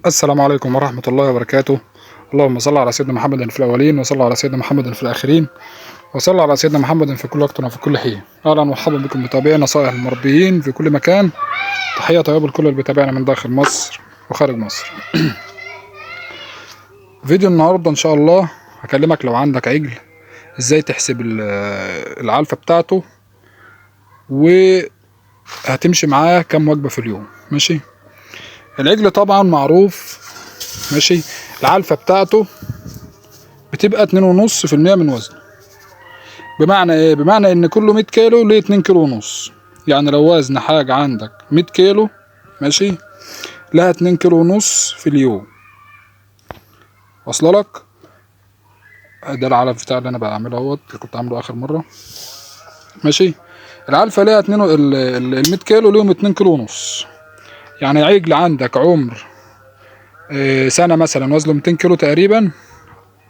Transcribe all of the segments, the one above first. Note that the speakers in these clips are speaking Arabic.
السلام عليكم ورحمة الله وبركاته. اللهم صل على سيدنا محمد في الأولين، وصل على سيدنا محمد في الآخرين، وصل على سيدنا محمد في كل وقت وفي كل حين. أهلا ومرحبا بكم متابعي نصائح المربيين في كل مكان. تحية طيبة لكل اللي بيتابعنا من داخل مصر وخارج مصر. فيديو النهاردة إن شاء الله هكلمك لو عندك عجل إزاي تحسب العلفة بتاعته، وهتمشي معاه كم وجبة في اليوم. ماشي. العجل طبعا معروف، ماشي، العلفة بتاعته بتبقى 2.5% من وزنه. بمعنى ايه؟ بمعنى ان كل 100 كيلو ليه 2 كيلو ونص. يعني لو وزن حاجة عندك 100 كيلو، ماشي، لها 2 كيلو ونص في اليوم. واصله لك؟ ده العلف بتاع اللي انا بعمله اهوت، اللي كنت عامله اخر مرة. ماشي. العلفة ليها 2، ال 100 كيلو ليهم 2 كيلو ونص. يعني عجل عندك عمر سنة مثلا وزنه 200 كيلو تقريبا،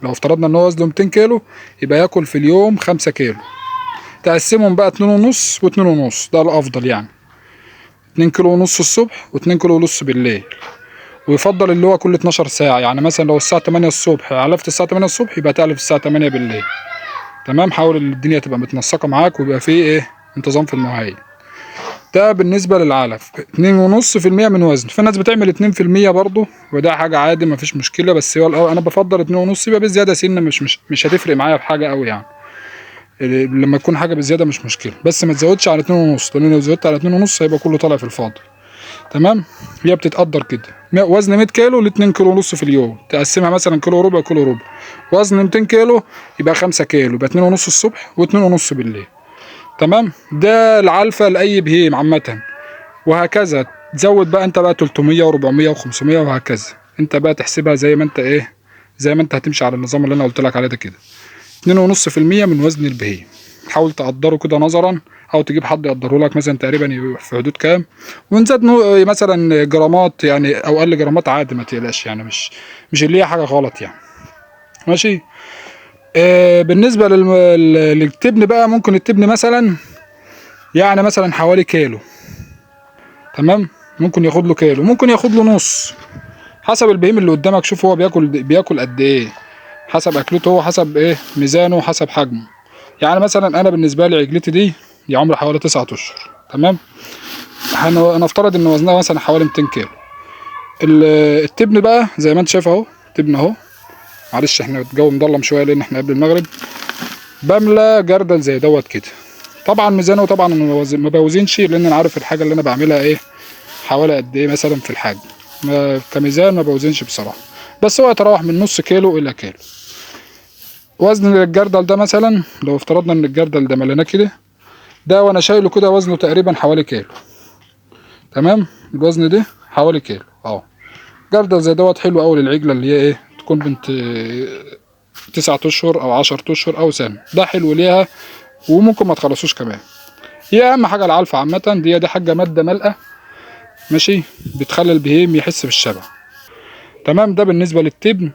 لو افترضنا ان هو وزنه 200 كيلو يبقى ياكل في اليوم 5 كيلو. تقسمهم بقى 2.5 و2.5، ده الافضل. يعني 2 كيلو ونص الصبح و2 كيلو ونص بالليل. ويفضل اللي هو كل 12 ساعة. يعني مثلا لو الساعة 8 الصبح علفت الساعة 8 الصبح، يبقى تعلف الساعة 8 بالليل. تمام. حاول الدنيا تبقى متنسقة معاك ويبقى فيه ايه، انتظام في المواعيد. ده بالنسبة للعلف. 2.5% من وزن. في ناس بتعمل 2% برضه، وده حاجة عادي مفيش مشكلة. بس هو انا بفضل 2.5، يبقى بزيادة سنة مش هتفرق معايا في حاجة قوي. يعني لما تكون حاجة بزيادة مش مشكلة، بس ما تزودش على 2.5، لان لو زودت على 2.5 هيبقى كله طالع في الفاضي. تمام. هي بتتقدر كده. وزن 100 كيلو ل 2 كيلو ونص في اليوم. تقسمها مثلا كيلو ربع كيلو ربع. وزن 200 كيلو يبقى 5 كيلو، يبقى 2.5 الصبح و2.5 بالليل. تمام. ده العلفة لأي بهيم عامة. وهكذا تزود بقى انت بقى 300 و400 و500 وهكذا. انت بقى تحسبها زي ما انت ايه، زي ما انت هتمشي على النظام اللي انا قلت لك عليه ده كده. 2.5% من وزن البهيم. حاول تقدره كده نظرا، او تجيب حد يقدره لك مثلا تقريبا يبقى في حدود كام. وان زاد مثلا جرامات يعني او قل جرامات عادي، ما تقلقش. يعني مش اللي هي حاجه غلط يعني. ماشي. بالنسبه للتبن بقى، ممكن التبن مثلا يعني مثلا حوالي كيلو. تمام. ممكن ياخد له كيلو، ممكن ياخد له نص، حسب البهيم اللي قدامك. شوف هو بياكل قد ايه، حسب اكلته هو، حسب ايه ميزانه، حسب حجمه. يعني مثلا انا بالنسبه لي عجلتي دي عمري حوالي 9 اشهر. تمام. هنفترض ان وزنها مثلا حوالي 200 كيلو. التبن بقى زي ما انت شايف اهو، تبن اهو. معلش احنا الجو مضلم شويه لان احنا قبل المغرب. بملى جردل زي دوت كده. طبعا ميزانه طبعا ما بوزنش، لان انا عارف الحاجه اللي انا بعملها ايه حوالي قد ايه مثلا في الحجم. كميزان ما بوزنش بصراحه، بس هو يتراوح من نص كيلو الى كيلو. وزن الجردل ده مثلا لو افترضنا ان الجردل ده مليناه كده، ده وانا شايله كده وزنه تقريبا حوالي كيلو. تمام. الوزن ده حوالي كيلو اهو. جردل زي دوت حلو قوي للعجله اللي هي ايه، تكون بنت 9 اشهر او 10 اشهر او سنه. ده حلو ليها، وممكن ما تخلصوش كمان. هي اهم حاجه العلفه عامه، دي حاجه ماده مالئه، ماشي، بتخلي البهيم يحس بالشبع. تمام. ده بالنسبه للتبن.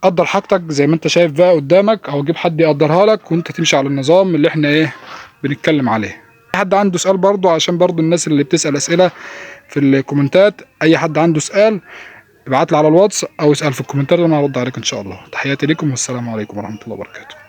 قدر حاجتك زي ما انت شايف بقى قدامك، او جيب حد يقدرها لك وانت تمشي على النظام اللي احنا ايه بنتكلم عليه. حد عنده سؤال برضو، عشان برضو الناس اللي بتسأل اسئلة في الكومنتات، اي حد عنده سؤال ابعت لي على الواتس او اسأل في الكومنتات وانا هرد عليك ان شاء الله. تحياتي لكم والسلام عليكم ورحمة الله وبركاته.